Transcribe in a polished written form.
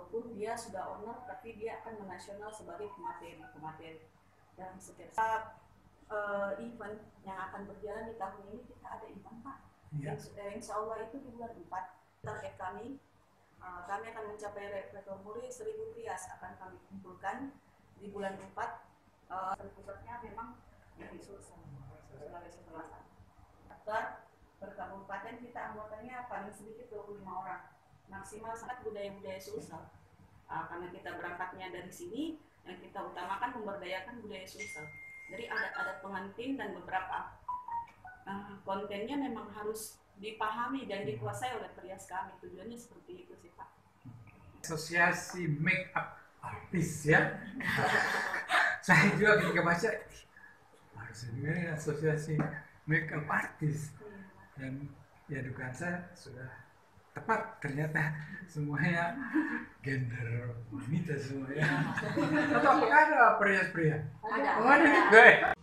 walaupun dia sudah owner, tapi dia akan menasional sebagai pemateri. Dan setiap event yang akan berjalan di tahun ini, kita ada event Pak. Ya. Insya Allah itu di bulan 4. Target kami akan mencapai rekor muri 1000 rias akan kami kumpulkan di bulan 4. Pusatnya memang dari Sulawesi Selatan. Per kabupaten kita anggotanya paling sedikit 25 orang, maksimal sangat budaya-budaya Sulsel. Karena kita berangkatnya dari sini, yang kita utamakan memberdayakan budaya Sulsel. Jadi ada pengantin dan beberapa kontennya memang harus dipahami dan dikuasai oleh perias kami. Tujuannya seperti itu sih Pak. Asosiasi make up artis ya. Saya juga ketika baca harus juga asosiasi make up artis. Dan ya dugaan saya sudah tepat, ternyata semuanya gender wanita semuanya. Atau apakah ada perias-pria? Ada. Oh, ada juga ya?